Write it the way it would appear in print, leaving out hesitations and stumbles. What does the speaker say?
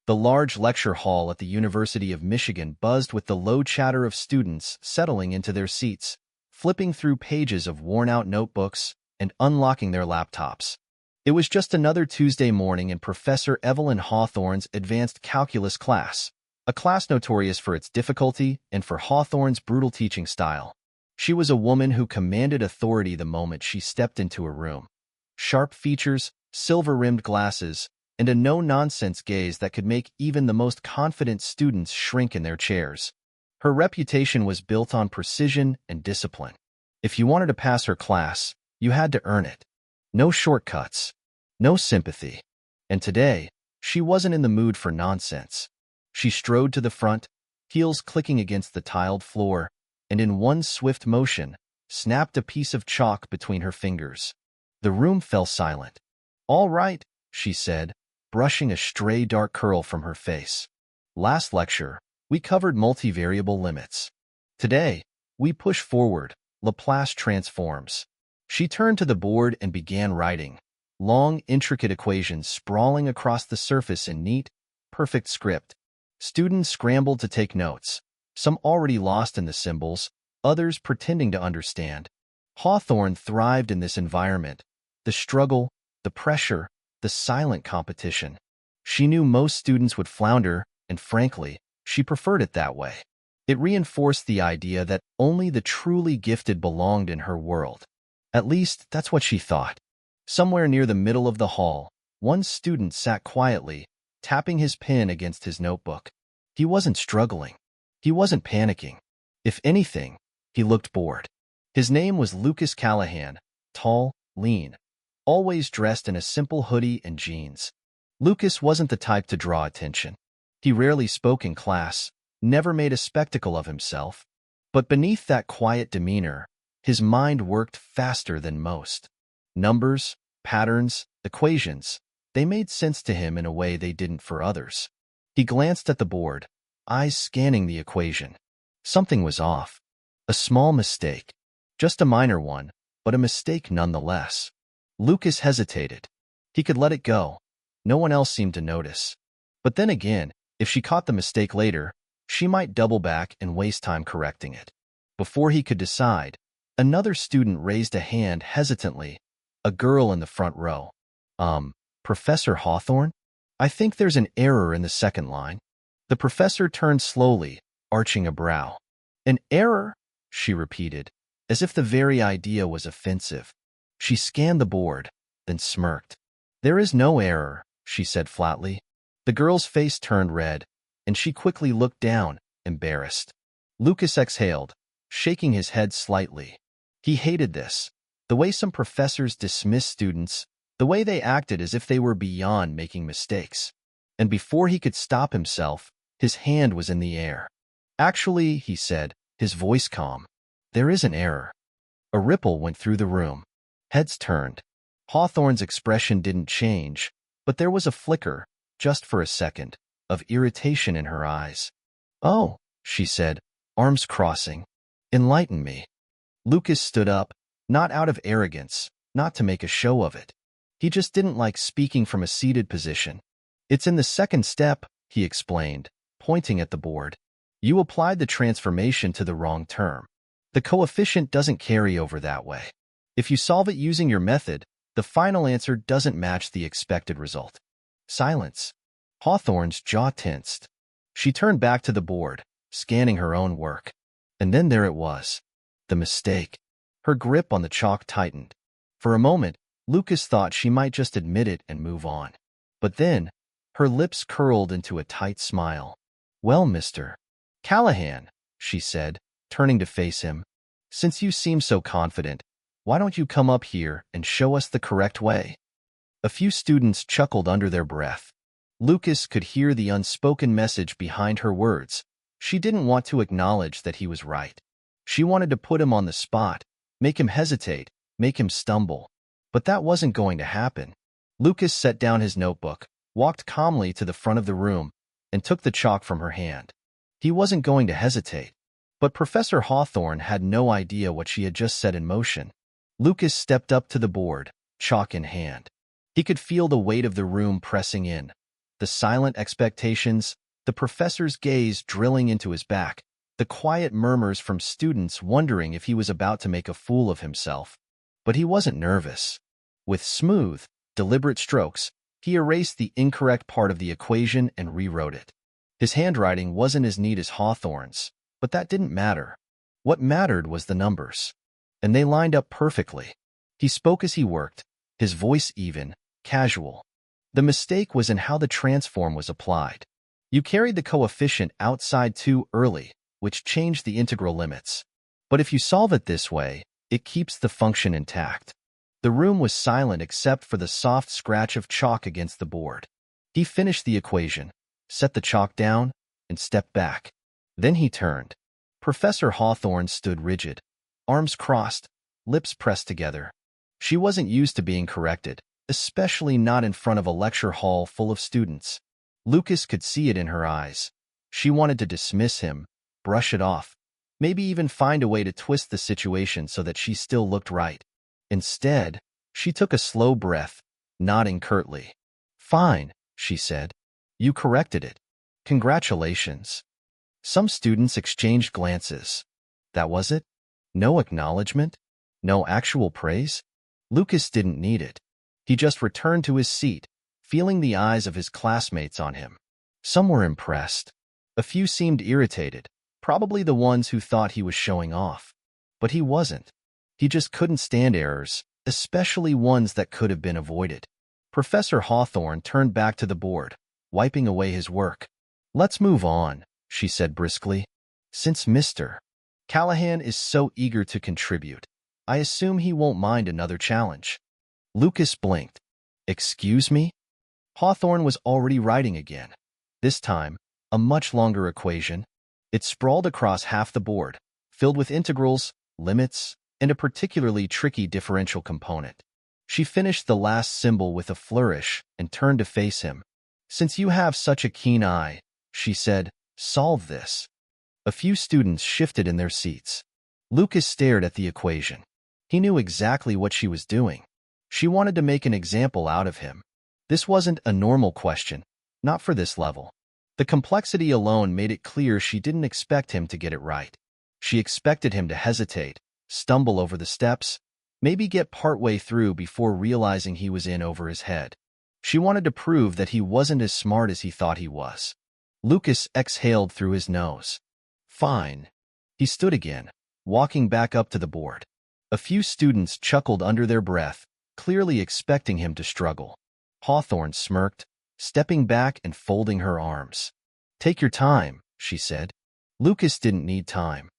The large lecture hall at the University of Michigan buzzed with the low chatter of students settling into their seats, flipping through pages of worn-out notebooks and unlocking their laptops. It was just another Tuesday morning in Professor Evelyn Hawthorne's advanced calculus class, a class notorious for its difficulty and for Hawthorne's brutal teaching style. She was a woman who commanded authority the moment she stepped into a room. Sharp features, silver-rimmed glasses, and a no-nonsense gaze that could make even the most confident students shrink in their chairs. Her reputation was built on precision and discipline. If you wanted to pass her class, you had to earn it. No shortcuts, no sympathy. And today, she wasn't in the mood for nonsense. She strode to the front, heels clicking against the tiled floor, and in one swift motion, snapped a piece of chalk between her fingers. The room fell silent. "All right," she said, brushing a stray dark curl from her face. "Last lecture, we covered multivariable limits. Today, we push forward, Laplace transforms." She turned to the board and began writing, long, intricate equations sprawling across the surface in neat, perfect script. Students scrambled to take notes, some already lost in the symbols, others pretending to understand. Hawthorne thrived in this environment, the struggle, the pressure, the silent competition. She knew most students would flounder, and frankly, she preferred it that way. It reinforced the idea that only the truly gifted belonged in her world. At least, that's what she thought. Somewhere near the middle of the hall, one student sat quietly, tapping his pen against his notebook. He wasn't struggling. He wasn't panicking. If anything, he looked bored. His name was Lucas Callahan, tall, lean, always dressed in a simple hoodie and jeans. Lucas wasn't the type to draw attention. He rarely spoke in class, never made a spectacle of himself. But beneath that quiet demeanor, his mind worked faster than most. Numbers, patterns, equations, they made sense to him in a way they didn't for others. He glanced at the board, eyes scanning the equation. Something was off. A small mistake. Just a minor one, but a mistake nonetheless. Lucas hesitated. He could let it go. No one else seemed to notice. But then again, if she caught the mistake later, she might double back and waste time correcting it. Before he could decide, another student raised a hand hesitantly, a girl in the front row. Professor Hawthorne? I think there's an error in the second line." The professor turned slowly, arching a brow. "An error?" she repeated, as if the very idea was offensive. She scanned the board, then smirked. "There is no error," she said flatly. The girl's face turned red, and she quickly looked down, embarrassed. Lucas exhaled, shaking his head slightly. He hated this. The way some professors dismiss students, the way they acted as if they were beyond making mistakes. And before he could stop himself, his hand was in the air. "Actually," he said, his voice calm, "there is an error." A ripple went through the room. Heads turned. Hawthorne's expression didn't change, but there was a flicker, just for a second, of irritation in her eyes. "Oh," she said, arms crossing. "Enlighten me." Lucas stood up, not out of arrogance, not to make a show of it. He just didn't like speaking from a seated position. "It's in the second step," he explained, pointing at the board. "You applied the transformation to the wrong term. The coefficient doesn't carry over that way. If you solve it using your method, the final answer doesn't match the expected result." Silence. Hawthorne's jaw tensed. She turned back to the board, scanning her own work. And then there it was. The mistake. Her grip on the chalk tightened. For a moment, Lucas thought she might just admit it and move on. But then, her lips curled into a tight smile. "Well, Mr. Callahan," she said, turning to face him, "since you seem so confident, why don't you come up here and show us the correct way?" A few students chuckled under their breath. Lucas could hear the unspoken message behind her words. She didn't want to acknowledge that he was right. She wanted to put him on the spot, make him hesitate, make him stumble. But that wasn't going to happen. Lucas set down his notebook, walked calmly to the front of the room, and took the chalk from her hand. He wasn't going to hesitate. But Professor Hawthorne had no idea what she had just set in motion. Lucas stepped up to the board, chalk in hand. He could feel the weight of the room pressing in, the the silent expectations, the professor's gaze drilling into his back, the quiet murmurs from students wondering if he was about to make a fool of himself. But he wasn't nervous. With smooth, deliberate strokes, he erased the incorrect part of the equation and rewrote it. His handwriting wasn't as neat as Hawthorne's, but that didn't matter. What mattered was the numbers. And they lined up perfectly. He spoke as he worked, his voice even, casual. The mistake was in how the transform was applied. You carried the coefficient outside too early, which changed the integral limits. But if you solve it this way, it keeps the function intact. The room was silent except for the soft scratch of chalk against the board. He finished the equation, set the chalk down, and stepped back. Then he turned. Professor Hawthorne stood rigid, arms crossed, lips pressed together. She wasn't used to being corrected, especially not in front of a lecture hall full of students. Lucas could see it in her eyes. She wanted to dismiss him, brush it off, maybe even find a way to twist the situation so that she still looked right. Instead, she took a slow breath, nodding curtly. "Fine," she said. "You corrected it. Congratulations." Some students exchanged glances. That was it? No acknowledgement? No actual praise? Lucas didn't need it. He just returned to his seat, feeling the eyes of his classmates on him. Some were impressed. A few seemed irritated, probably the ones who thought he was showing off. But he wasn't. He just couldn't stand errors, especially ones that could have been avoided. Professor Hawthorne turned back to the board, wiping away his work. "Let's move on," she said briskly. "Since Mr. Callahan is so eager to contribute, I assume he won't mind another challenge." Lucas blinked. "Excuse me?" Hawthorne was already writing again. This time, a much longer equation. It sprawled across half the board, filled with integrals, limits, and a particularly tricky differential component. She finished the last symbol with a flourish and turned to face him. "Since you have such a keen eye," she said, "solve this." A few students shifted in their seats. Lucas stared at the equation. He knew exactly what she was doing. She wanted to make an example out of him. This wasn't a normal question, not for this level. The complexity alone made it clear she didn't expect him to get it right. She expected him to hesitate, stumble over the steps, maybe get partway through before realizing he was in over his head. She wanted to prove that he wasn't as smart as he thought he was. Lucas exhaled through his nose. "Fine." He stood again, walking back up to the board. A few students chuckled under their breath, clearly expecting him to struggle. Hawthorne smirked, stepping back and folding her arms. "Take your time," she said. Lucas didn't need time.